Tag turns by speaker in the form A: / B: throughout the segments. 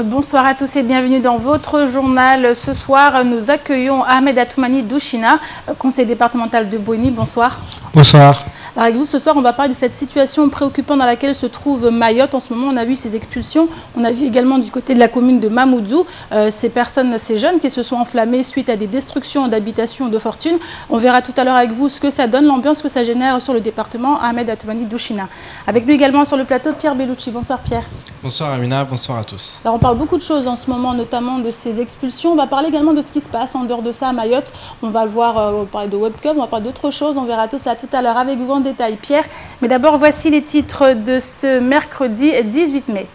A: Bonsoir à tous et bienvenue dans votre journal. Ce soir, nous accueillons Ahmed Atoumani Douchina, conseiller départemental de Boigny. Bonsoir.
B: Bonsoir.
A: Alors avec vous, ce soir, on va parler de cette situation préoccupante dans laquelle se trouve Mayotte. En ce moment, on a vu ces expulsions. On a vu également du côté de la commune de Mamoudzou, ces jeunes qui se sont enflammés suite à des destructions d'habitations de fortune. On verra tout à l'heure avec vous ce que ça donne, l'ambiance que ça génère sur le département. Ahmed Atoumani Douchina. Avec nous également sur le plateau, Pierre Bellucci. Bonsoir Pierre.
C: Bonsoir Amina, bonsoir à tous.
A: Alors on parle beaucoup de choses en ce moment, notamment de ces expulsions. On va parler également de ce qui se passe en dehors de ça à Mayotte. On va le voir, on va parler de webcam, on va parler d'autres choses. On verra tout cela tout à l'heure avec vous en détail, Pierre. Mais d'abord, voici les titres de ce mercredi 18 mai.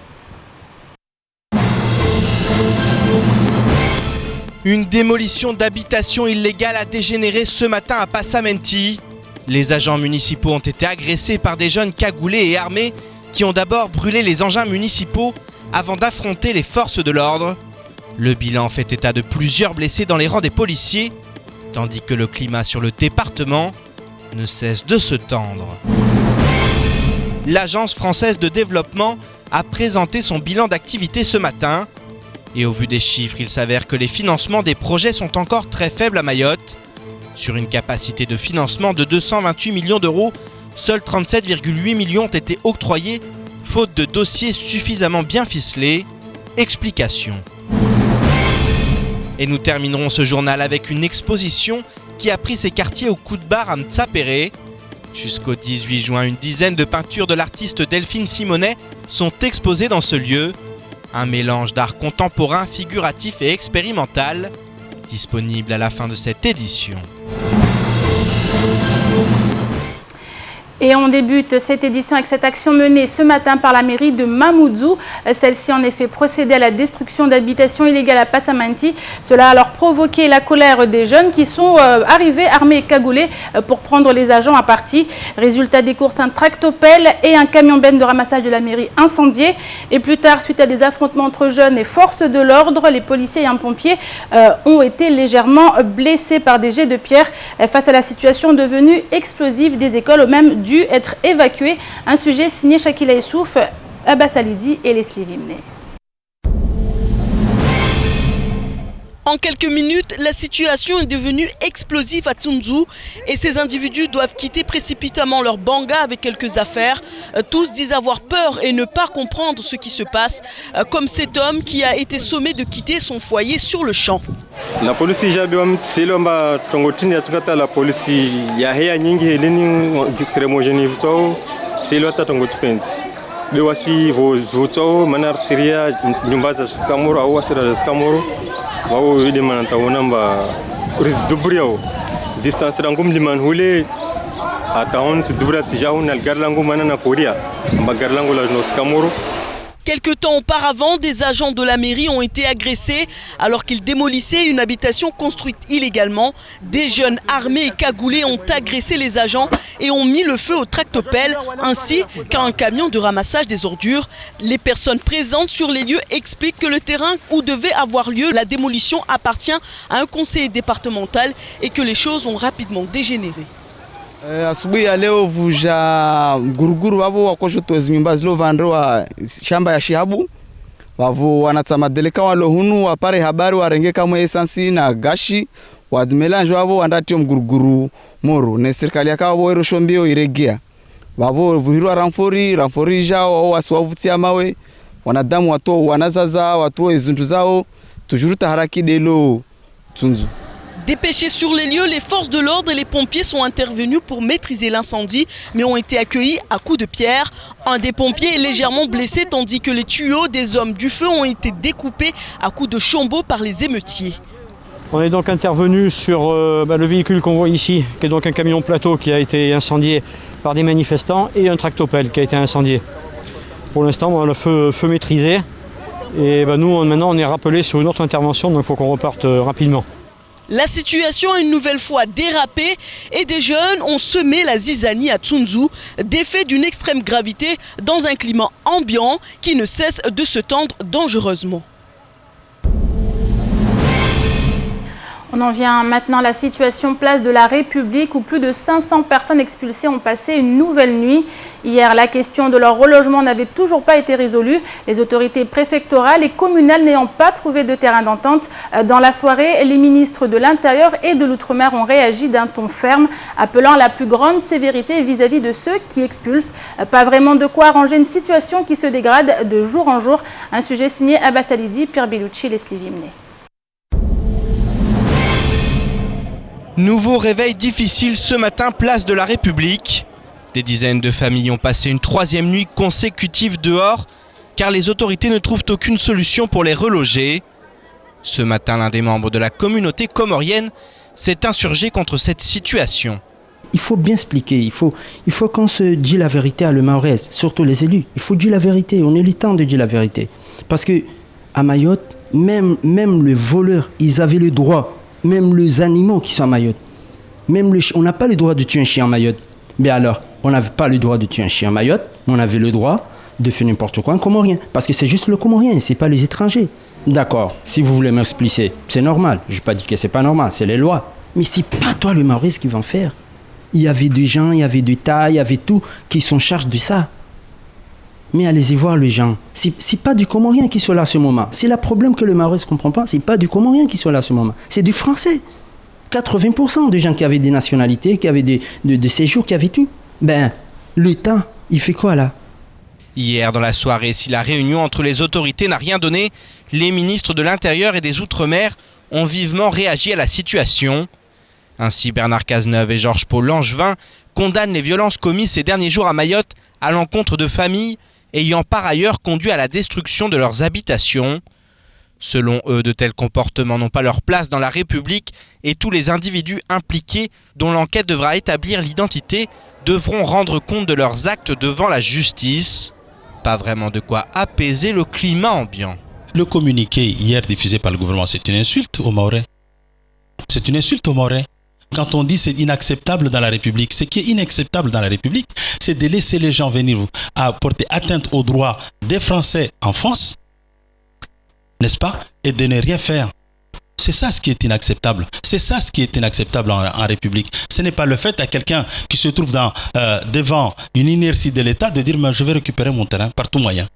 D: Une démolition d'habitation illégale a dégénéré ce matin à Passamenti. Les agents municipaux ont été agressés par des jeunes cagoulés et armés qui ont d'abord brûlé les engins municipaux avant d'affronter les forces de l'ordre. Le bilan fait état de plusieurs blessés dans les rangs des policiers, tandis que le climat sur le département ne cesse de se tendre. L'Agence française de développement a présenté son bilan d'activité ce matin. Et au vu des chiffres, il s'avère que les financements des projets sont encore très faibles à Mayotte. Sur une capacité de financement de 228 millions d'euros, seuls 37,8 millions ont été octroyés, faute de dossiers suffisamment bien ficelés. Explication. Et nous terminerons ce journal avec une exposition qui a pris ses quartiers au coup de barre à Mtsapéré. Jusqu'au 18 juin, une dizaine de peintures de l'artiste Delphine Simonet sont exposées dans ce lieu. Un mélange d'art contemporain, figuratif et expérimental, disponible à la fin de cette édition.
A: Et on débute cette édition avec cette action menée ce matin par la mairie de Mamoudzou. Celle-ci en effet procédait à la destruction d'habitations illégales à Passamenti. Cela a alors provoqué la colère des jeunes qui sont arrivés armés et cagoulés pour prendre les agents à partie. Résultat des courses, un tractopelle et un camion-benne de ramassage de la mairie incendié. Et plus tard, suite à des affrontements entre jeunes et forces de l'ordre, les policiers et un pompier ont été légèrement blessés par des jets de pierre. Face à la situation devenue explosive, des écoles ont même dû être évacuées. Un sujet signé Shakila Issouf, Abbas Alidi et Leslie Vimne.
E: En quelques minutes, la situation est devenue explosive à Tsunzu et ces individus doivent quitter précipitamment leur banga avec quelques affaires. Tous disent avoir peur et ne pas comprendre ce qui se passe, comme cet homme qui a été sommé de quitter son foyer sur le champ.
F: La police silomba tongotini yatukata la police ya hea nyingi helini kremogeni vuto silota tongotupenzi bewasi vuto manar siria nyumba za skamoro au asira za skamoro wao ile manataona mba ris dubriao distance rangum liman hule ataon dubra tijaun algarlangu manana poria magarlangu la no skamoro.
E: Quelque temps auparavant, des agents de la mairie ont été agressés alors qu'ils démolissaient une habitation construite illégalement. Des jeunes armés et cagoulés ont agressé les agents et ont mis le feu au tractopelle ainsi qu'à un camion de ramassage des ordures. Les personnes présentes sur les lieux expliquent que le terrain où devait avoir lieu la démolition appartient à un conseiller départemental et que les choses ont rapidement dégénéré.
G: Asubuhi ya leo vuja guruguru wavo wakoshotozi nyumba zilovandwa shamba ya Shihabu wavo wanatamadeleka walohunu wapare habari warenge kamwe esansi na gashi wadmelanjo wavo wandatio mguruguru moro ne serikali yakawo wero shombio iregia wavo vuhirwa ramfori jao waswavutia mawe wanadamu wato wanazaza watu izundu zao tujuruta haraki delo Tsunzu.
E: Dépêchés sur les lieux, les forces de l'ordre et les pompiers sont intervenus pour maîtriser l'incendie, mais ont été accueillis à coups de pierre. Un des pompiers est légèrement blessé, tandis que les tuyaux des hommes du feu ont été découpés à coups de chombo par les émeutiers.
B: On est donc intervenu sur le véhicule qu'on voit ici, qui est donc un camion plateau qui a été incendié par des manifestants et un tractopelle qui a été incendié. Pour l'instant, on a le feu maîtrisé et nous, maintenant, on est rappelé sur une autre intervention, donc il faut qu'on reparte rapidement.
E: La situation a une nouvelle fois dérapé et des jeunes ont semé la zizanie à Tsunzu, des faits d'une extrême gravité dans un climat ambiant qui ne cesse de se tendre dangereusement.
A: On en vient maintenant à la situation place de la République où plus de 500 personnes expulsées ont passé une nouvelle nuit. Hier, la question de leur relogement n'avait toujours pas été résolue. Les autorités préfectorales et communales n'ayant pas trouvé de terrain d'entente. Dans la soirée, les ministres de l'Intérieur et de l'Outre-mer ont réagi d'un ton ferme, appelant à la plus grande sévérité vis-à-vis de ceux qui expulsent. Pas vraiment de quoi arranger une situation qui se dégrade de jour en jour. Un sujet signé Abbas Alidi, Pierre Bellucci et Leslie Vimné.
D: Nouveau réveil difficile ce matin, place de la République. Des dizaines de familles ont passé une troisième nuit consécutive dehors car les autorités ne trouvent aucune solution pour les reloger. Ce matin, l'un des membres de la communauté comorienne s'est insurgé contre cette situation.
H: Il faut bien expliquer, il faut qu'on se dise la vérité à le Mahorais, surtout les élus. Il faut dire la vérité, on est le temps de dire la vérité. Parce que à Mayotte, même les voleurs, ils avaient le droit. Même les animaux qui sont à Mayotte. On n'a pas le droit de tuer un chien à Mayotte. Mais alors, on n'avait pas le droit de tuer un chien à Mayotte, mais on avait le droit de faire n'importe quoi en Comorien. Parce que c'est juste le Comorien, c'est pas les étrangers. D'accord, si vous voulez m'expliquer, c'est normal. Je n'ai pas dit que c'est pas normal, c'est les lois. Mais c'est pas toi le Mahorais qui va en faire. Il y avait des gens, il y avait des tas, il y avait tout qui sont en charge de ça. Mais allez-y voir les gens. C'est pas du Comorien qui sont là à ce moment. C'est le problème que le Mahorais ne comprend pas. C'est pas du Comorien qui sont là à ce moment. C'est du Français. 80% des gens qui avaient des nationalités, qui avaient des séjours, qui avaient tout. Ben, l'État, il fait quoi là?
D: Hier, dans la soirée, si la réunion entre les autorités n'a rien donné, les ministres de l'Intérieur et des Outre-mer ont vivement réagi à la situation. Ainsi, Bernard Cazeneuve et Georges Paul Langevin condamnent les violences commises ces derniers jours à Mayotte à l'encontre de familles ayant par ailleurs conduit à la destruction de leurs habitations. Selon eux, de tels comportements n'ont pas leur place dans la République et tous les individus impliqués, dont l'enquête devra établir l'identité, devront rendre compte de leurs actes devant la justice. Pas vraiment de quoi apaiser le climat ambiant.
I: Le communiqué hier diffusé par le gouvernement, c'est une insulte aux Mahorais. C'est une insulte aux Mahorais. Quand on dit c'est inacceptable dans la République, ce qui est inacceptable dans la République, c'est de laisser les gens venir à porter atteinte aux droits des Français en France, n'est-ce pas, et de ne rien faire. C'est ça ce qui est inacceptable. C'est ça ce qui est inacceptable en République. Ce n'est pas le fait à quelqu'un qui se trouve devant une inertie de l'État de dire « je vais récupérer mon terrain par tout moyen ».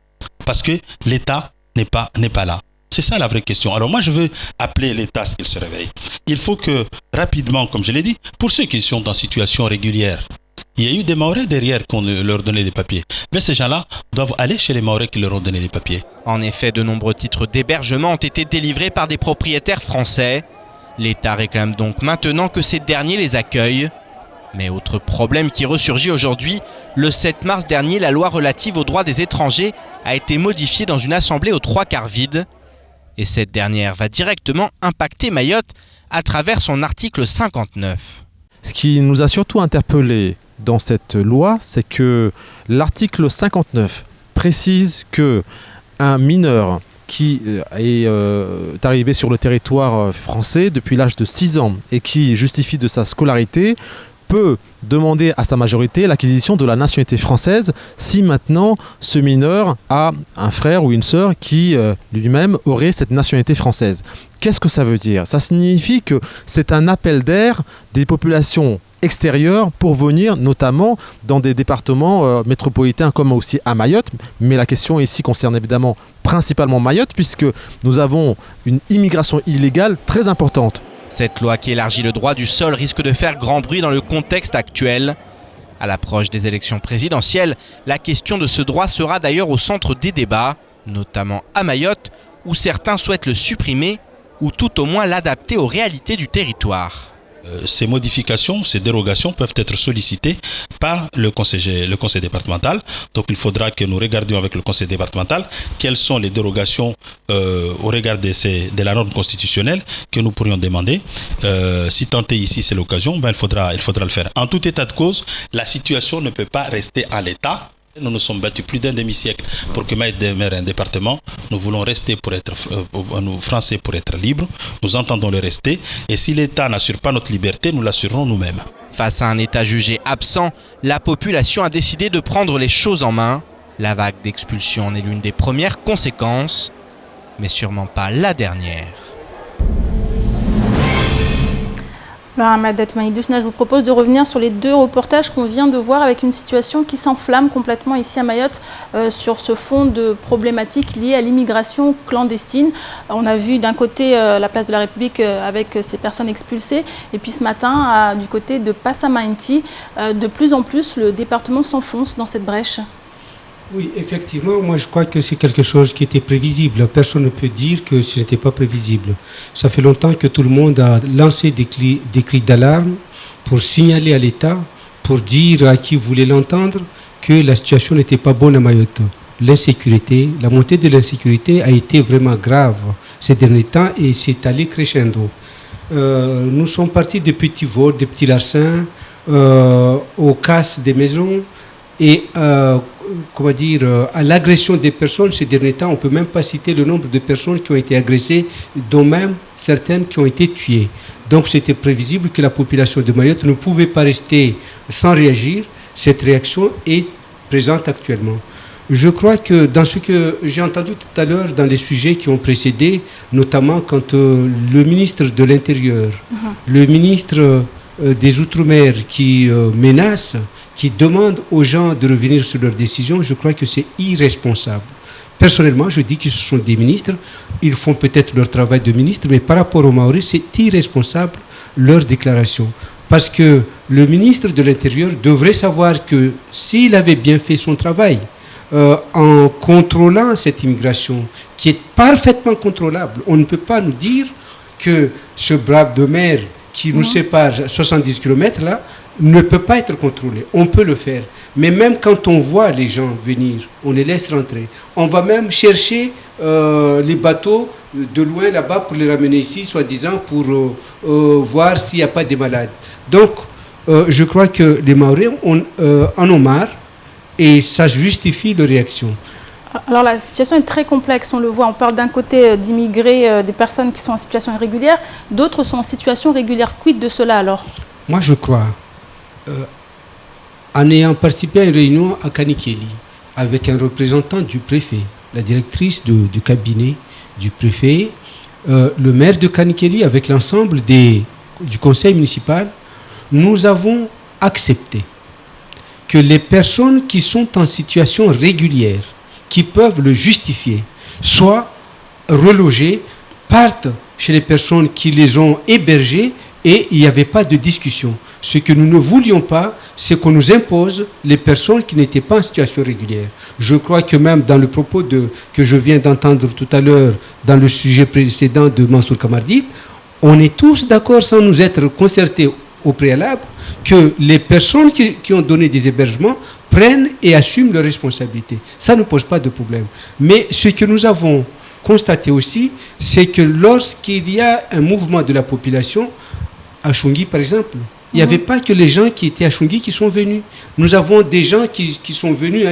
I: Parce que l'État n'est pas là. C'est ça la vraie question. Alors moi je veux appeler l'État à ce qu'il se réveille. Il faut que rapidement, comme je l'ai dit, pour ceux qui sont en situation régulière, il y a eu des Mahorais derrière qui ont leur donné les papiers. Mais ces gens-là doivent aller chez les Mahorais qui leur ont donné les papiers.
D: En effet, de nombreux titres d'hébergement ont été délivrés par des propriétaires français. L'État réclame donc maintenant que ces derniers les accueillent. Mais autre problème qui ressurgit aujourd'hui, le 7 mars dernier, la loi relative aux droits des étrangers a été modifiée dans une assemblée aux 3/4 vide. Et cette dernière va directement impacter Mayotte à travers son article 59.
J: Ce qui nous a surtout interpellés dans cette loi, c'est que l'article 59 précise que un mineur qui est arrivé sur le territoire français depuis l'âge de 6 ans et qui justifie de sa scolarité peut demander à sa majorité l'acquisition de la nationalité française si maintenant ce mineur a un frère ou une sœur qui lui-même aurait cette nationalité française. Qu'est-ce que ça veut dire? Ça signifie que c'est un appel d'air des populations extérieures pour venir notamment dans des départements métropolitains comme aussi à Mayotte. Mais la question ici concerne évidemment principalement Mayotte puisque nous avons une immigration illégale très importante.
D: Cette loi qui élargit le droit du sol risque de faire grand bruit dans le contexte actuel. À l'approche des élections présidentielles, la question de ce droit sera d'ailleurs au centre des débats, notamment à Mayotte, où certains souhaitent le supprimer ou tout au moins l'adapter aux réalités du territoire.
I: Ces modifications, ces dérogations peuvent être sollicitées par le conseil départemental. Donc il faudra que nous regardions avec le conseil départemental quelles sont les dérogations au regard de la norme constitutionnelle que nous pourrions demander. Si tant est ici c'est l'occasion, il faudra le faire. En tout état de cause, la situation ne peut pas rester en l'état. Nous nous sommes battus plus d'un demi-siècle pour que Mayotte demeure un département. Nous voulons rester nous Français pour être libres. Nous entendons le rester. Et si l'État n'assure pas notre liberté, nous l'assurerons nous-mêmes.
D: Face à un État jugé absent, la population a décidé de prendre les choses en main. La vague d'expulsion en est l'une des premières conséquences, mais sûrement pas la dernière.
A: Ahmed Toumaïdouchna, je vous propose de revenir sur les deux reportages qu'on vient de voir avec une situation qui s'enflamme complètement ici à Mayotte sur ce fond de problématiques liées à l'immigration clandestine. On a vu d'un côté la place de la République avec ces personnes expulsées et puis ce matin du côté de Passamainti, de plus en plus le département s'enfonce dans cette brèche.
K: Oui, effectivement, moi je crois que c'est quelque chose qui était prévisible. Personne ne peut dire que ce n'était pas prévisible. Ça fait longtemps que tout le monde a lancé des cris d'alarme pour signaler à l'État, pour dire à qui voulait l'entendre que la situation n'était pas bonne à Mayotte. L'insécurité, la montée de l'insécurité a été vraiment grave ces derniers temps et c'est allé crescendo. Nous sommes partis de petits vols, de petits larcins, aux casses des maisons et à l'agression des personnes. Ces derniers temps, on ne peut même pas citer le nombre de personnes qui ont été agressées, dont même certaines qui ont été tuées. Donc c'était prévisible que la population de Mayotte ne pouvait pas rester sans réagir. Cette réaction est présente actuellement. Je crois que dans ce que j'ai entendu tout à l'heure, dans les sujets qui ont précédé, notamment quand le ministre de l'Intérieur, le ministre des Outre-mer qui menace, qui demande aux gens de revenir sur leurs décisions, je crois que c'est irresponsable. Personnellement, je dis que ce sont des ministres, ils font peut-être leur travail de ministre, mais par rapport aux Maoris, c'est irresponsable leur déclaration. Parce que le ministre de l'Intérieur devrait savoir que s'il avait bien fait son travail, en contrôlant cette immigration, qui est parfaitement contrôlable, on ne peut pas nous dire que ce bras de mer qui nous sépare 70 km là, ne peut pas être contrôlé. On peut le faire. Mais même quand on voit les gens venir, on les laisse rentrer. On va même chercher les bateaux de loin là-bas pour les ramener ici, soi-disant, pour voir s'il n'y a pas de malades. Donc, je crois que les Maoris en ont marre et ça justifie leur réaction.
A: Alors la situation est très complexe, on le voit. On parle d'un côté d'immigrés, des personnes qui sont en situation irrégulière, d'autres sont en situation régulière. Quid de cela alors?
K: Moi je crois, en ayant participé à une réunion à Kanikeli avec un représentant du préfet, la directrice du cabinet du préfet, le maire de Kanikeli avec l'ensemble du conseil municipal, nous avons accepté que les personnes qui sont en situation régulière, qui peuvent le justifier, soient relogées, partent chez les personnes qui les ont hébergées et il n'y avait pas de discussion. Ce que nous ne voulions pas, c'est qu'on nous impose les personnes qui n'étaient pas en situation régulière. Je crois que même dans le propos que je viens d'entendre tout à l'heure, dans le sujet précédent de Mansour Kamardi, on est tous d'accord sans nous être concertés au préalable que les personnes qui ont donné des hébergements prennent et assument leurs responsabilités. Ça ne pose pas de problème. Mais ce que nous avons constaté aussi, c'est que lorsqu'il y a un mouvement de la population, à Chungi par exemple, il n'y avait pas que les gens qui étaient à Chungi qui sont venus. Nous avons des gens qui sont venus,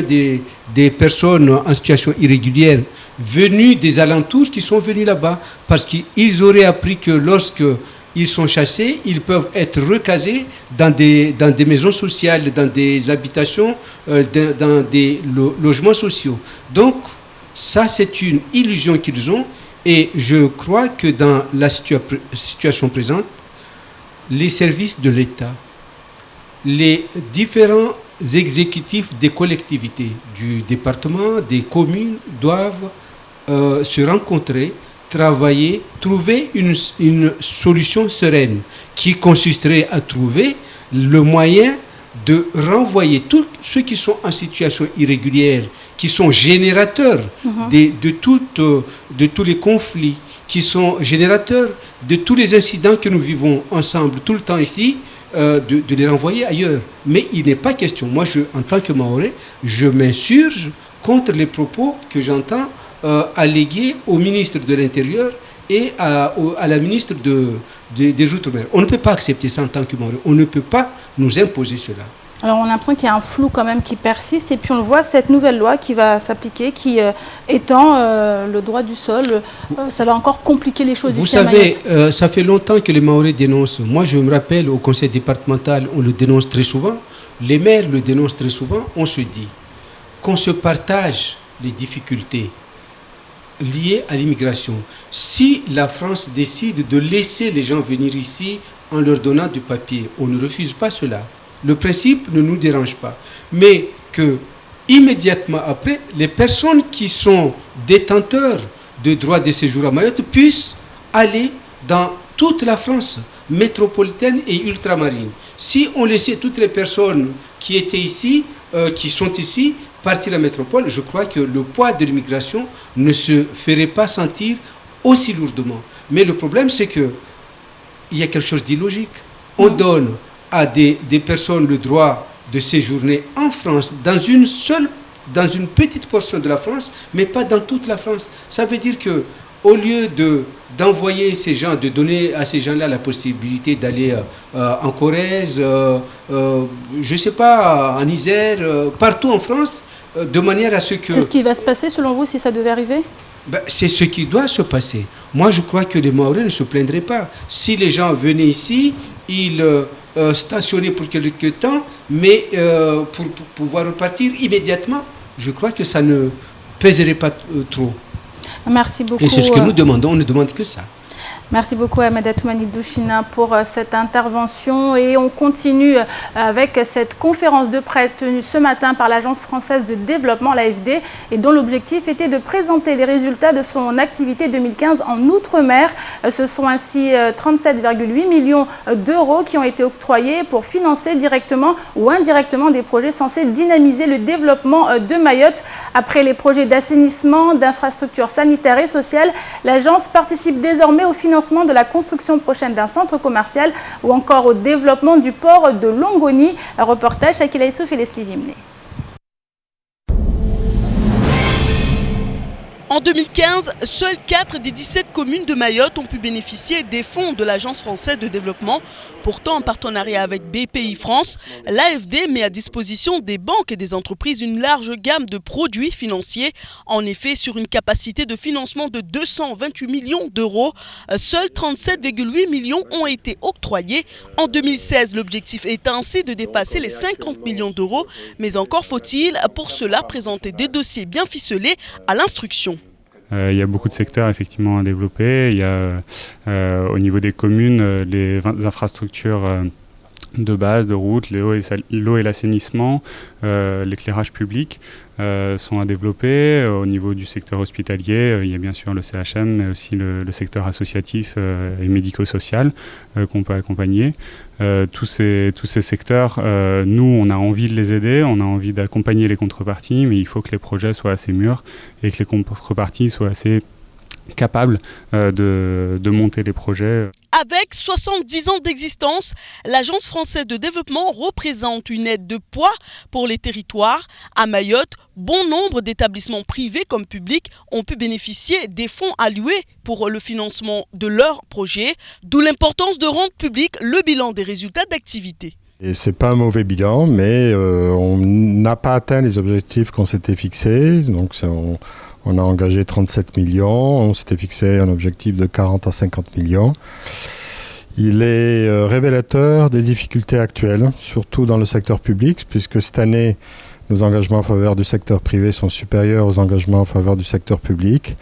K: des personnes en situation irrégulière, venus des alentours qui sont venus là-bas, parce qu'ils auraient appris que lorsque ils sont chassés, ils peuvent être recasés dans des maisons sociales, dans des habitations, dans des logements sociaux. Donc, ça, c'est une illusion qu'ils ont. Et je crois que dans la situation présente, les services de l'État, les différents exécutifs des collectivités, du département, des communes, doivent se rencontrer, travailler, trouver une solution sereine qui consisterait à trouver le moyen de renvoyer tous ceux qui sont en situation irrégulière, qui sont générateurs de tous les conflits, qui sont générateurs de tous les incidents que nous vivons ensemble tout le temps ici, de les renvoyer ailleurs. Mais il n'est pas question. Moi, en tant que Maoré, je m'insurge contre les propos que j'entends allégués au ministre de l'Intérieur et à la ministre des Outre-mer. On ne peut pas accepter ça en tant que Maoré. On ne peut pas nous imposer cela.
A: Alors on a l'impression qu'il y a un flou quand même qui persiste et puis on le voit, cette nouvelle loi qui va s'appliquer, qui étend le droit du sol, ça va encore compliquer les choses ici à Mayotte. Vous
K: savez, ça fait longtemps que les Maoris dénoncent. Moi je me rappelle au conseil départemental, on le dénonce très souvent, les maires le dénoncent très souvent, on se dit qu'on se partage les difficultés liées à l'immigration. Si la France décide de laisser les gens venir ici en leur donnant du papier. On ne refuse pas cela. Le principe ne nous dérange pas. Mais que immédiatement après, les personnes qui sont détenteurs de droits de séjour à Mayotte puissent aller dans toute la France métropolitaine et ultramarine. Si on laissait toutes les personnes qui étaient ici, qui sont ici, partir à la métropole, je crois que le poids de l'immigration ne se ferait pas sentir aussi lourdement. Mais le problème, c'est que il y a quelque chose d'illogique. On donne à des personnes le droit de séjourner en France, dans une petite portion de la France, mais pas dans toute la France. Ça veut dire que au lieu d'envoyer ces gens, de donner à ces gens-là la possibilité d'aller en Corrèze, je ne sais pas, en Isère, partout en France, de manière à ce que...
A: C'est ce qui va se passer selon vous si ça devait arriver ?
K: C'est ce qui doit se passer. Moi, je crois que les Mahorais ne se plaindraient pas. Si les gens venaient ici, ils stationnaient pour quelque temps, mais pour pouvoir repartir immédiatement, je crois que ça ne pèserait pas trop.
A: Merci beaucoup.
K: Et c'est ce que nous demandons, on ne demande que ça.
A: Merci beaucoup Ahmed Toumani Douchina pour cette intervention et on continue avec cette conférence de presse tenue ce matin par l'Agence française de développement, l'AFD, et dont l'objectif était de présenter les résultats de son activité 2015 en Outre-mer. Ce sont ainsi 37,8 millions d'euros qui ont été octroyés pour financer directement ou indirectement des projets censés dynamiser le développement de Mayotte. Après les projets d'assainissement, d'infrastructures sanitaires et sociales, l'agence participe désormais au financement de la construction prochaine d'un centre commercial ou encore au développement du port de Longoni. Un reportage Shakila Issouf et Leslie Vimné.
E: En 2015, seules 4 des 17 communes de Mayotte ont pu bénéficier des fonds de l'Agence française de développement. Pourtant, en partenariat avec BPI France, l'AFD met à disposition des banques et des entreprises une large gamme de produits financiers. En effet, sur une capacité de financement de 228 millions d'euros, seuls 37,8 millions ont été octroyés. En 2016, l'objectif est ainsi de dépasser les 50 millions d'euros, mais encore faut-il pour cela présenter des dossiers bien ficelés à l'instruction.
L: Il y a beaucoup de secteurs effectivement à développer. Il y a au niveau des communes les infrastructures de base, de routes, l'eau et l'assainissement, l'éclairage public sont à développer. Au niveau du secteur hospitalier, il y a bien sûr le CHM, mais aussi le secteur associatif et médico-social qu'on peut accompagner. Tous ces secteurs, nous, on a envie de les aider, on a envie d'accompagner les contreparties, mais il faut que les projets soient assez mûrs et que les contreparties soient assez capables de monter les projets.
E: Avec 70 ans d'existence, l'Agence française de développement représente une aide de poids pour les territoires. À Mayotte, bon nombre d'établissements privés comme publics ont pu bénéficier des fonds alloués pour le financement de leurs projets, d'où l'importance de rendre public le bilan des résultats d'activité.
M: Et c'est pas un mauvais bilan, mais on n'a pas atteint les objectifs qu'on s'était fixés. Donc on a engagé 37 millions, on s'était fixé un objectif de 40 à 50 millions. Il est révélateur des difficultés actuelles, surtout dans le secteur public, puisque cette année, nos engagements en faveur du secteur privé sont supérieurs aux engagements en faveur du secteur public.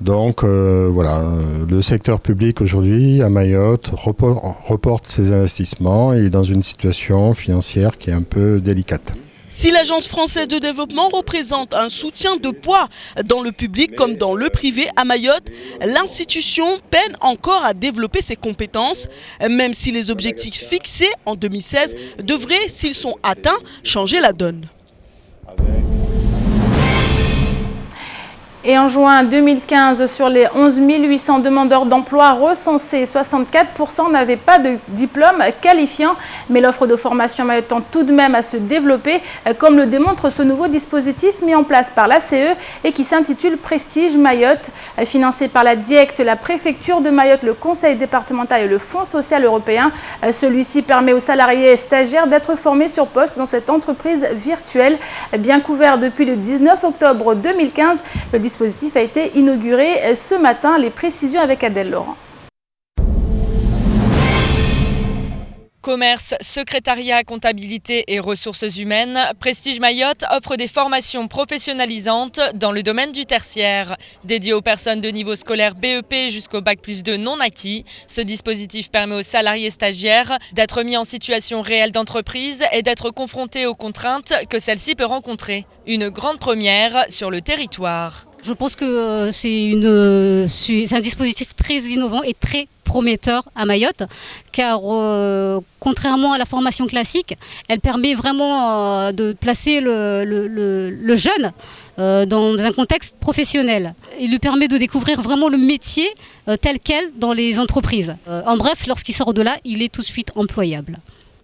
M: Donc voilà, le secteur public aujourd'hui à Mayotte reporte ses investissements et est dans une situation financière qui est un peu délicate.
E: Si l'Agence française de développement représente un soutien de poids dans le public comme dans le privé à Mayotte, l'institution peine encore à développer ses compétences, même si les objectifs fixés en 2016 devraient, s'ils sont atteints, changer la donne.
A: Et en juin 2015, sur les 11 800 demandeurs d'emploi recensés, 64% n'avaient pas de diplôme qualifiant. Mais l'offre de formation à Mayotte tend tout de même à se développer, comme le démontre ce nouveau dispositif mis en place par l'ACE et qui s'intitule Prestige Mayotte. Financé par la DIECT, la préfecture de Mayotte, le conseil départemental et le Fonds social européen. Celui-ci permet aux salariés et stagiaires d'être formés sur poste dans cette entreprise virtuelle. Bien couvert depuis le 19 octobre 2015, le dispositif a été inauguré ce matin. Les précisions avec Adèle Laurent.
N: Commerce, secrétariat, comptabilité et ressources humaines, Prestige Mayotte offre des formations professionnalisantes dans le domaine du tertiaire. Dédié aux personnes de niveau scolaire BEP jusqu'au Bac+2 non acquis, ce dispositif permet aux salariés stagiaires d'être mis en situation réelle d'entreprise et d'être confrontés aux contraintes que celle-ci peut rencontrer. Une grande première sur le territoire.
O: Je pense que c'est un dispositif très innovant et très prometteur à Mayotte, car contrairement à la formation classique, elle permet vraiment de placer le jeune dans un contexte professionnel. Il lui permet de découvrir vraiment le métier tel quel dans les entreprises. En bref, lorsqu'il sort de là, il est tout de suite employable.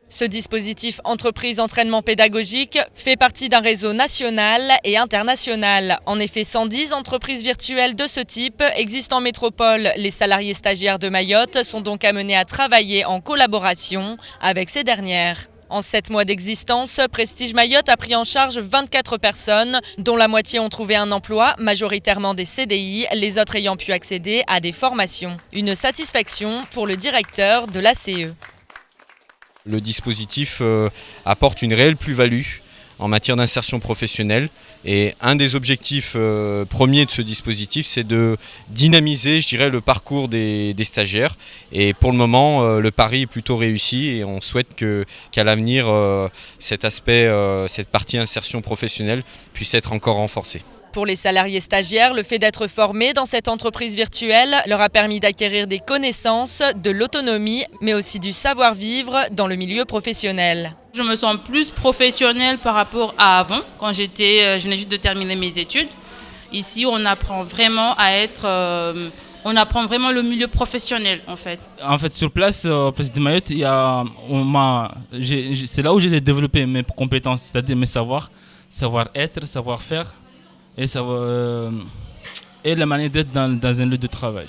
N: Ce dispositif entreprise entraînement pédagogique fait partie d'un réseau national et international. En effet, 110 entreprises virtuelles de ce type existent en métropole. Les salariés stagiaires de Mayotte sont donc amenés à travailler en collaboration avec ces dernières. En 7 mois d'existence, Prestige Mayotte a pris en charge 24 personnes, dont la moitié ont trouvé un emploi, majoritairement des CDI, les autres ayant pu accéder à des formations. Une satisfaction pour le directeur de l'ACE.
P: Le dispositif apporte une réelle plus-value en matière d'insertion professionnelle et un des objectifs premiers de ce dispositif, c'est de dynamiser, je dirais, le parcours des stagiaires. Et pour le moment, le pari est plutôt réussi et on souhaite qu'à l'avenir, cet aspect, cette partie insertion professionnelle puisse être encore renforcée.
N: Pour les salariés stagiaires, le fait d'être formés dans cette entreprise virtuelle leur a permis d'acquérir des connaissances, de l'autonomie, mais aussi du savoir-vivre dans le milieu professionnel.
Q: Je me sens plus professionnelle par rapport à avant, quand je venais juste de terminer mes études. Ici, on apprend vraiment on apprend vraiment le milieu professionnel en fait.
R: En fait, sur place, au Prestige Mayotte, c'est là où j'ai développé mes compétences, c'est-à-dire mes savoir-être, savoir-faire. Et la manière d'être dans un lieu de travail.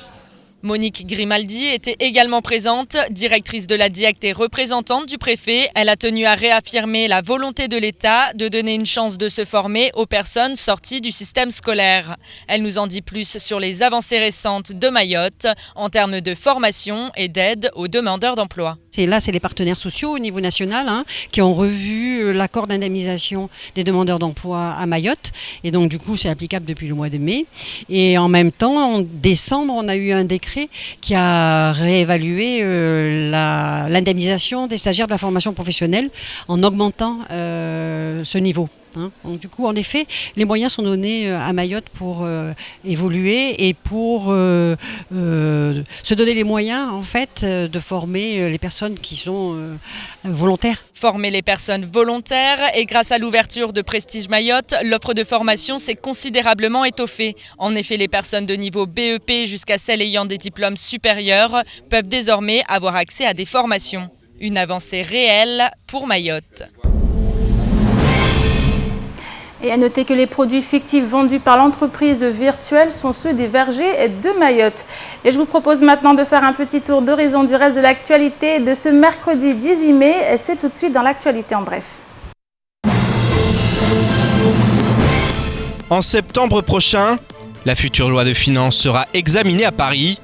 N: Monique Grimaldi était également présente, directrice de la DIACT et représentante du préfet. Elle a tenu à réaffirmer la volonté de l'État de donner une chance de se former aux personnes sorties du système scolaire. Elle nous en dit plus sur les avancées récentes de Mayotte en termes de formation et d'aide aux demandeurs d'emploi.
S: C'est les partenaires sociaux au niveau national qui ont revu l'accord d'indemnisation des demandeurs d'emploi à Mayotte. Et donc du coup, c'est applicable depuis le mois de mai. Et en même temps, en décembre, on a eu un décret qui a réévalué l'indemnisation des stagiaires de la formation professionnelle en augmentant ce niveau. Donc, du coup, en effet, les moyens sont donnés à Mayotte pour évoluer et pour se donner les moyens en fait, de former les personnes qui sont volontaires.
N: Former les personnes volontaires et grâce à l'ouverture de Prestige Mayotte, l'offre de formation s'est considérablement étoffée. En effet, les personnes de niveau BEP jusqu'à celles ayant des diplômes supérieurs peuvent désormais avoir accès à des formations. Une avancée réelle pour Mayotte.
A: Et à noter que les produits fictifs vendus par l'entreprise virtuelle sont ceux des vergers de Mayotte. Et je vous propose maintenant de faire un petit tour d'horizon du reste de l'actualité de ce mercredi 18 mai. C'est tout de suite dans l'actualité en bref.
D: En septembre prochain, la future loi de finances sera examinée à Paris.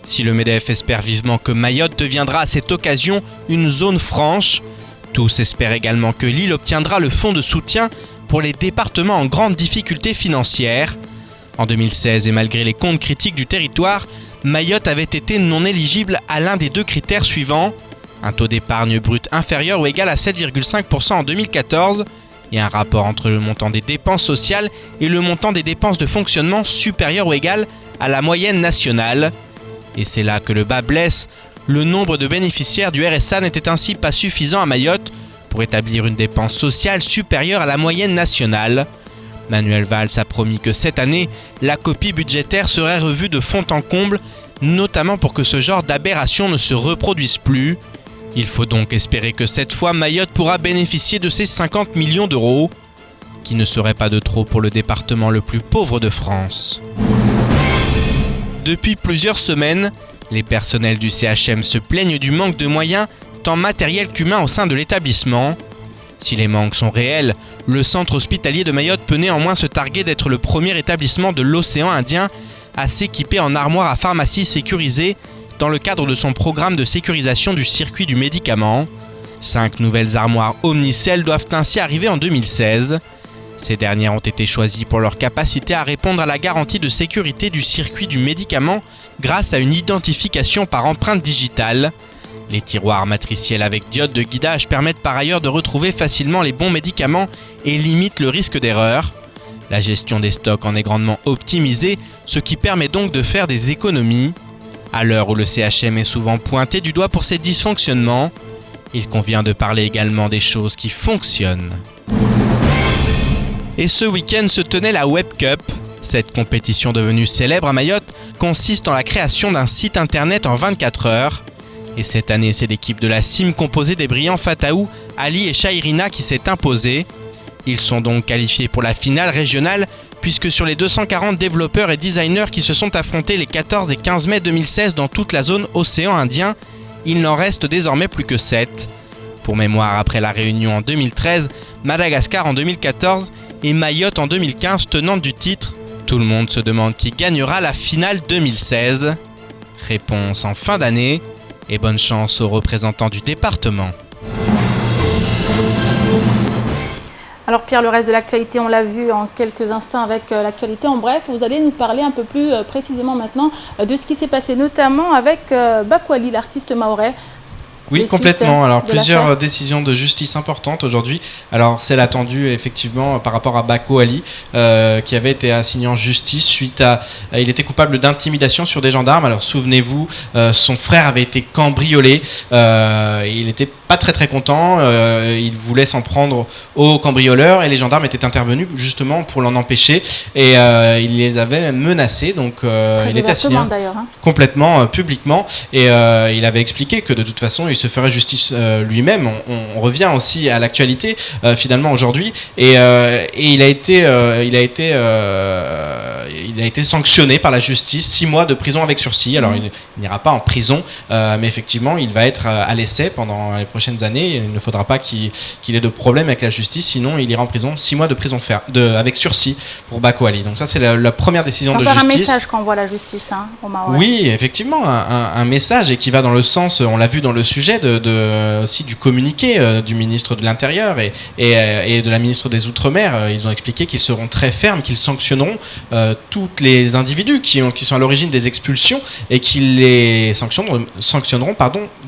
D: Si le MEDEF espère vivement que Mayotte deviendra à cette occasion une zone franche, tous espèrent également que l'île obtiendra le fonds de soutien pour les départements en grande difficulté financière. En 2016, et malgré les comptes critiques du territoire, Mayotte avait été non éligible à l'un des deux critères suivants. Un taux d'épargne brute inférieur ou égal à 7,5% en 2014 et un rapport entre le montant des dépenses sociales et le montant des dépenses de fonctionnement supérieur ou égal à la moyenne nationale. Et c'est là que le bas blesse. Le nombre de bénéficiaires du RSA n'était ainsi pas suffisant à Mayotte pour établir une dépense sociale supérieure à la moyenne nationale. Manuel Valls a promis que cette année, la copie budgétaire serait revue de fond en comble, notamment pour que ce genre d'aberration ne se reproduise plus. Il faut donc espérer que cette fois, Mayotte pourra bénéficier de ces 50 millions d'euros, qui ne seraient pas de trop pour le département le plus pauvre de France. Depuis plusieurs semaines, les personnels du CHM se plaignent du manque de moyens tant matériel qu'humain au sein de l'établissement. Si les manques sont réels, le centre hospitalier de Mayotte peut néanmoins se targuer d'être le premier établissement de l'océan Indien à s'équiper en armoire à pharmacie sécurisée dans le cadre de son programme de sécurisation du circuit du médicament. 5 nouvelles armoires Omnicell doivent ainsi arriver en 2016. Ces dernières ont été choisies pour leur capacité à répondre à la garantie de sécurité du circuit du médicament grâce à une identification par empreinte digitale. Les tiroirs matriciels avec diode de guidage permettent par ailleurs de retrouver facilement les bons médicaments et limitent le risque d'erreur. La gestion des stocks en est grandement optimisée, ce qui permet donc de faire des économies. À l'heure où le CHM est souvent pointé du doigt pour ses dysfonctionnements, il convient de parler également des choses qui fonctionnent. Et ce week-end se tenait la Web Cup. Cette compétition devenue célèbre à Mayotte consiste en la création d'un site internet en 24 heures. Et cette année, c'est l'équipe de la CIM composée des brillants Fataou, Ali et Shairina qui s'est imposée. Ils sont donc qualifiés pour la finale régionale, puisque sur les 240 développeurs et designers qui se sont affrontés les 14 et 15 mai 2016 dans toute la zone océan Indien, il n'en reste désormais plus que 7. Pour mémoire, après la Réunion en 2013, Madagascar en 2014 et Mayotte en 2015 tenante du titre, tout le monde se demande qui gagnera la finale 2016. Réponse en fin d'année. Et bonne chance aux représentants du département.
A: Alors Pierre, le reste de l'actualité, on l'a vu en quelques instants avec l'actualité. En bref, vous allez nous parler un peu plus précisément maintenant de ce qui s'est passé, notamment avec Bakou Ali, l'artiste mahorais.
C: Oui, complètement. Alors, plusieurs décisions de justice importantes aujourd'hui. Alors, celle attendue, effectivement, par rapport à Bakou Ali, qui avait été assigné en justice suite à... il était coupable d'intimidation sur des gendarmes. Alors, souvenez-vous, son frère avait été cambriolé. Il n'était pas très content. Il voulait s'en prendre aux cambrioleurs et les gendarmes étaient intervenus justement pour l'en empêcher. Et il les avait menacés. Donc, il était assigné complètement, publiquement. Et il avait expliqué que de toute façon, il se ferait justice lui-même. On revient aussi à l'actualité finalement aujourd'hui et il a été sanctionné par la justice, 6 mois de prison avec sursis. Alors il n'ira pas en prison, mais effectivement il va être à l'essai pendant les prochaines années. Il ne faudra pas qu'il ait de problème avec la justice, sinon il ira en prison, 6 mois de prison avec sursis pour Bakou Ali. Donc ça c'est la première décision de justice. C'est un message
A: qu'envoie la justice au Maroc.
C: Oui, effectivement, un message et qui va dans le sens, on l'a vu dans le sujet aussi du communiqué du ministre de l'Intérieur et de la ministre des Outre-mer. Ils ont expliqué qu'ils seront très fermes, qu'ils sanctionneront tous les individus qui sont à l'origine des expulsions et qu'ils les sanctionneront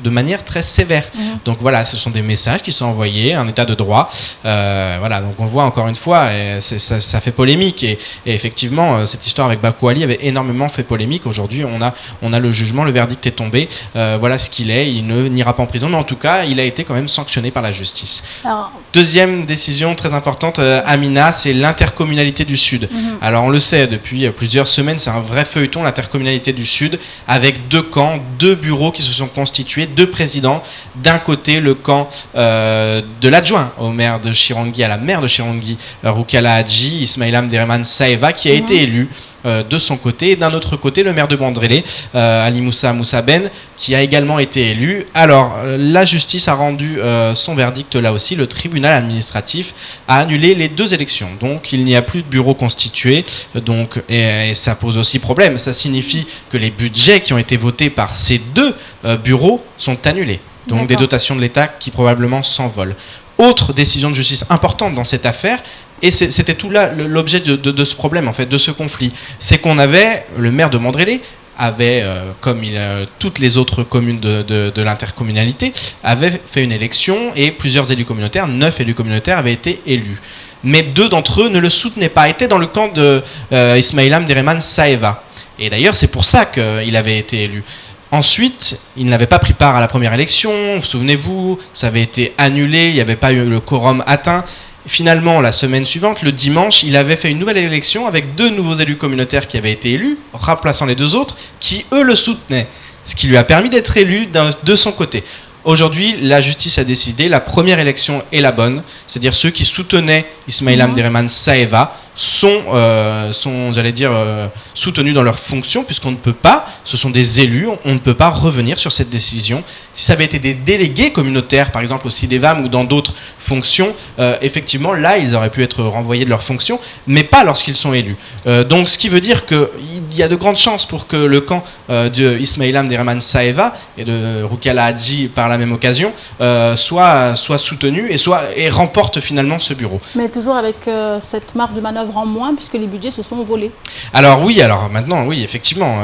C: de manière très sévère. Donc voilà, ce sont des messages qui sont envoyés, un état de droit. Voilà, donc on voit encore une fois, ça fait polémique et effectivement, cette histoire avec Bakou Ali avait énormément fait polémique. Aujourd'hui, on a le jugement, le verdict est tombé. Voilà ce qu'il est. Il n'ira pas en prison, mais en tout cas, il a été quand même sanctionné par la justice.
A: Alors,
C: deuxième décision très importante, Amina, c'est l'intercommunalité du Sud. Alors, on le sait, depuis plusieurs semaines, c'est un vrai feuilleton, l'intercommunalité du Sud, avec 2 camps, 2 bureaux qui se sont constitués, 2 présidents. D'un côté, le camp de l'adjoint au maire de Chirangui, à la maire de Chirangui, Roukala Hadji, Ismaïl Abderrahmane Saeva, qui a été élu de son côté, et d'un autre côté le maire de Bandrélé, Ali Moussa Ben, qui a également été élu. Alors la justice a rendu son verdict là aussi. Le tribunal administratif a annulé les 2 élections, donc il n'y a plus de bureau constitué, donc, et ça pose aussi problème. Ça signifie que les budgets qui ont été votés par ces 2 bureaux sont annulés, donc des dotations de l'État qui probablement s'envolent. Autre décision de justice importante dans cette affaire, et c'était tout là l'objet de ce problème, en fait, de ce conflit, c'est qu'on avait le maire de Mandrélé avait, comme toutes les autres communes de l'intercommunalité, avait fait une élection et plusieurs élus communautaires, 9 élus communautaires avaient été élus. Mais 2 d'entre eux ne le soutenaient pas, étaient dans le camp de Ismaïl Abderrahmane Saeva. Et d'ailleurs, c'est pour ça qu'il avait été élu. Ensuite, il n'avait pas pris part à la première élection, vous souvenez-vous, ça avait été annulé, il n'y avait pas eu le quorum atteint. Finalement, la semaine suivante, le dimanche, il avait fait une nouvelle élection avec 2 nouveaux élus communautaires qui avaient été élus, remplaçant les 2 autres, qui eux le soutenaient, ce qui lui a permis d'être élu de son côté. Aujourd'hui, la justice a décidé, la première élection est la bonne, c'est-à-dire ceux qui soutenaient Ismaïl Abderrahmane Saeva sont j'allais dire, soutenus dans leurs fonctions, puisqu'on ne peut pas, ce sont des élus, on ne peut pas revenir sur cette décision. Si ça avait été des délégués communautaires, par exemple au CIDEVAM ou dans d'autres fonctions, effectivement, là, ils auraient pu être renvoyés de leurs fonctions, mais pas lorsqu'ils sont élus. Donc, ce qui veut dire qu'il y a de grandes chances pour que le camp de Ismail Abderrahmane Saeva et de Rukia Hadji, par la même occasion, soit soutenu et remporte finalement ce bureau.
A: Mais toujours avec cette marge de manœuvre en moins, puisque les budgets se sont volés.
C: Alors maintenant, oui, effectivement,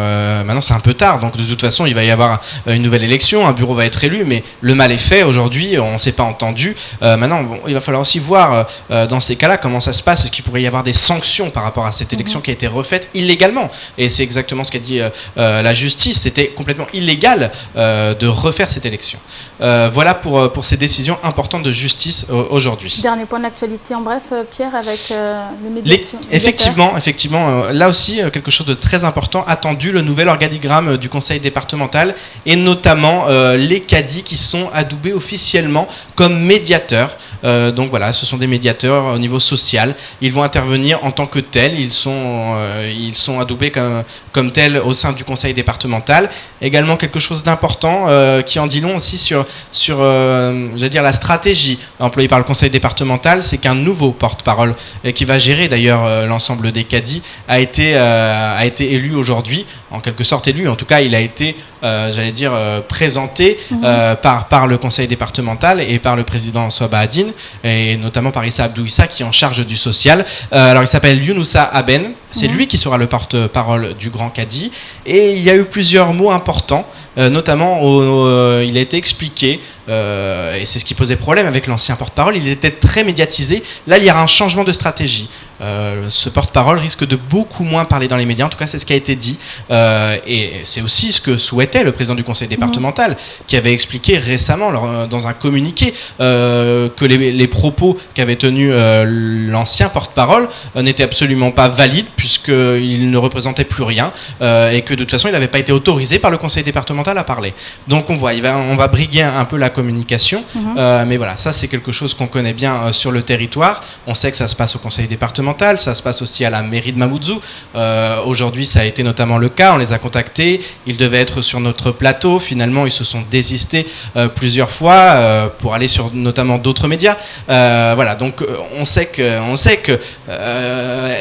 C: maintenant c'est un peu tard, donc de toute façon il va y avoir une nouvelle élection, un bureau va être élu, mais le mal est fait aujourd'hui, on ne s'est pas entendu. Maintenant, il va falloir aussi voir dans ces cas-là comment ça se passe, est-ce qu'il pourrait y avoir des sanctions par rapport à cette élection qui a été refaite illégalement, et c'est exactement ce qu'a dit la justice, c'était complètement illégal de refaire cette élection. Voilà pour ces décisions importantes de justice aujourd'hui.
A: Dernier point de l'actualité en bref, Pierre, avec les médiations.
C: Effectivement, là aussi, quelque chose de très important, attendu, le nouvel organigramme du conseil départemental, et notamment les cadis qui sont adoubés officiellement comme médiateurs. Donc voilà, ce sont des médiateurs au niveau social. Ils vont intervenir en tant que tels. Ils sont adoubés comme tels au sein du conseil départemental. Également quelque chose d'important qui en dit long aussi sur j'allais dire la stratégie employée par le conseil départemental, c'est qu'un nouveau porte-parole qui va gérer d'ailleurs l'ensemble des cadis a été élu aujourd'hui, en quelque sorte élu. En tout cas, il a été présenté par le conseil départemental et par le président Soaba Adine, et notamment par Issa Abdou Issa qui est en charge du social. Alors il s'appelle Younoussa Aben, c'est lui qui sera le porte-parole du grand cadi, et il y a eu plusieurs mots importants, notamment il a été expliqué, et c'est ce qui posait problème avec l'ancien porte-parole, il était très médiatisé. Là il y aura un changement de stratégie. Ce porte-parole risque de beaucoup moins parler dans les médias, en tout cas c'est ce qui a été dit, et c'est aussi ce que souhaitait le président du conseil départemental, qui avait expliqué récemment dans un communiqué que les propos qu'avait tenus l'ancien porte-parole n'étaient absolument pas valides, puisqu'il ne représentait plus rien, et que de toute façon il n'avait pas été autorisé par le conseil départemental à parler. Donc on va briguer un peu la communication, mais voilà, ça c'est quelque chose qu'on connaît bien sur le territoire. On sait que ça se passe au conseil départemental, ça se passe aussi à la mairie de Mamoudzou. Aujourd'hui ça a été notamment le cas, on les a contactés, ils devaient être sur notre plateau, finalement ils se sont désistés plusieurs fois pour aller sur notamment d'autres médias. Voilà, donc on sait que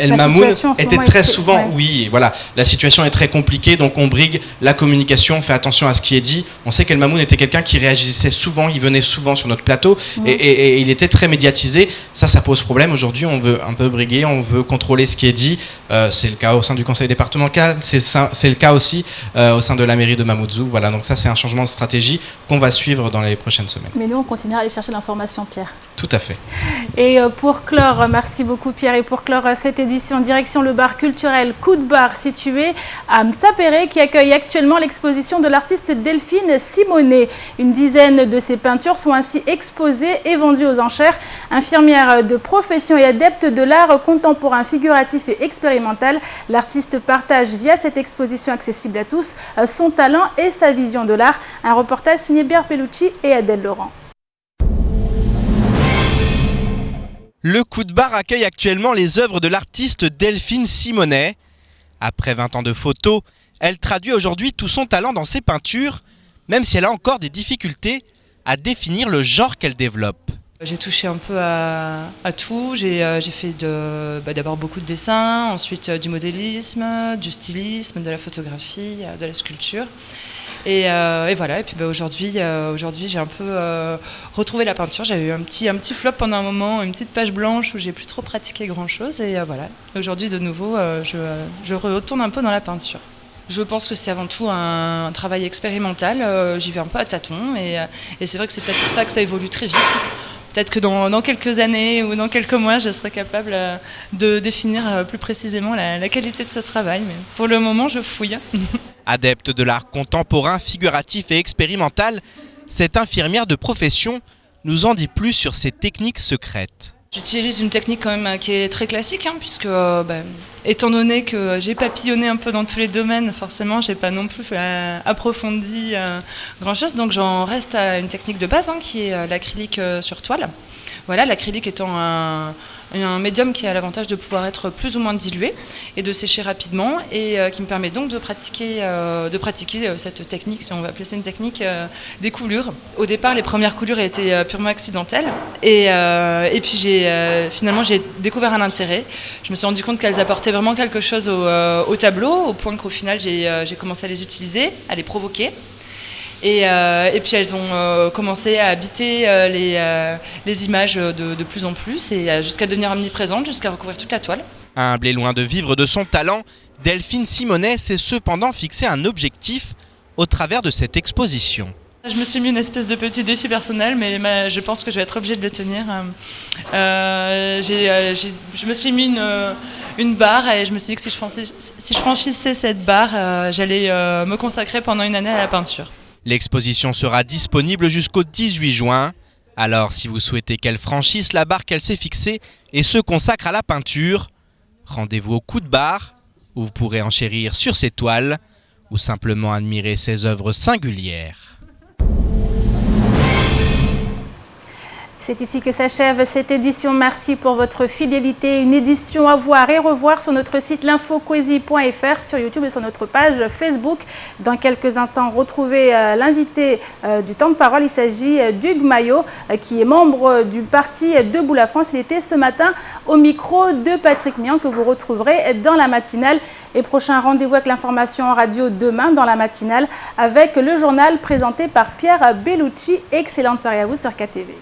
C: El Mamoun était très souvent, oui, voilà, la situation est très compliquée, donc on brigue la communication, on fait attention à ce qui est dit. On sait qu'El Mamoun était quelqu'un qui réagissait souvent, il venait souvent sur notre plateau, et il était très médiatisé. Ça pose problème. Aujourd'hui on veut un peu briguer, on veut contrôler ce qui est dit. C'est le cas au sein du conseil départemental, c'est le cas aussi au sein de la mairie de Mamoudzou. Voilà, donc ça c'est un changement de stratégie qu'on va suivre dans les prochaines semaines.
A: Mais nous on continuera à aller chercher l'information, Pierre.
C: Tout à fait.
A: Et pour clore, merci beaucoup Pierre, et pour clore cette édition, direction le bar culturel Coup de Bar situé à Mtsapéré, qui accueille actuellement l'exposition de l'artiste Delphine Simonet. Une dizaine de ses peintures sont ainsi exposées et vendues aux enchères. Infirmière de profession et adepte de l'art contemporain, figuratif et expérimental, l'artiste partage via cette exposition accessible à tous son talent et sa vision de l'art. Un reportage signé Pierre Pellucci et Adèle Laurent.
D: Le Coup de Bar accueille actuellement les œuvres de l'artiste Delphine Simonet. Après 20 ans de photos, elle traduit aujourd'hui tout son talent dans ses peintures, même si elle a encore des difficultés à définir le genre qu'elle développe.
T: J'ai touché un peu à tout. J'ai fait d'abord beaucoup de dessins, ensuite du modélisme, du stylisme, de la photographie, de la sculpture. Et voilà, et puis aujourd'hui j'ai un peu retrouvé la peinture. J'avais eu un petit flop pendant un moment, une petite page blanche où j'ai plus trop pratiqué grand chose, et voilà. Aujourd'hui de nouveau je retourne un peu dans la peinture. Je pense que c'est avant tout un travail expérimental, j'y vais un peu à tâtons, et c'est vrai que c'est peut-être pour ça que ça évolue très vite. Peut-être que dans quelques années ou dans quelques mois, je serai capable de définir plus précisément la qualité de ce travail, mais pour le moment je fouille.
D: Adepte de l'art contemporain, figuratif et expérimental, cette infirmière de profession nous en dit plus sur ses techniques secrètes.
T: J'utilise une technique quand même qui est très classique, puisque étant donné que j'ai papillonné un peu dans tous les domaines, forcément j'ai pas non plus approfondi grand chose, donc j'en reste à une technique de base qui est l'acrylique sur toile, Voilà, l'acrylique étant un médium qui a l'avantage de pouvoir être plus ou moins dilué et de sécher rapidement et qui me permet donc de pratiquer cette technique, si on va appeler ça une technique, des coulures. Au départ, les premières coulures étaient purement accidentelles et puis finalement j'ai découvert un intérêt. Je me suis rendu compte qu'elles apportaient vraiment quelque chose au tableau, au point qu'au final j'ai commencé à les utiliser, à les provoquer. Et puis elles ont commencé à habiter les images de plus en plus et jusqu'à devenir omniprésentes, jusqu'à recouvrir toute la toile.
D: Humble et loin de vivre de son talent, Delphine Simonet s'est cependant fixé un objectif au travers de cette exposition.
T: Je me suis mis une espèce de petit défi personnel, mais je pense que je vais être obligée de le tenir. Je me suis mis une barre et je me suis dit que si je franchissais cette barre, j'allais me consacrer pendant une année à la peinture.
D: L'exposition sera disponible jusqu'au 18 juin. Alors si vous souhaitez qu'elle franchisse la barre qu'elle s'est fixée et se consacre à la peinture, rendez-vous au Coup de Barre où vous pourrez enchérir sur ses toiles ou simplement admirer ses œuvres singulières.
A: C'est ici que s'achève cette édition. Merci pour votre fidélité. Une édition à voir et revoir sur notre site l'infocoesie.fr, sur YouTube et sur notre page Facebook. Dans quelques instants, retrouvez l'invité du temps de parole. Il s'agit d'Hugues Maillot, qui est membre du parti Debout la France. Il était ce matin au micro de Patrick Mian, que vous retrouverez dans la matinale. Et prochain rendez-vous avec l'information en radio demain dans la matinale avec le journal présenté par Pierre Bellucci. Excellente soirée à vous sur KTV.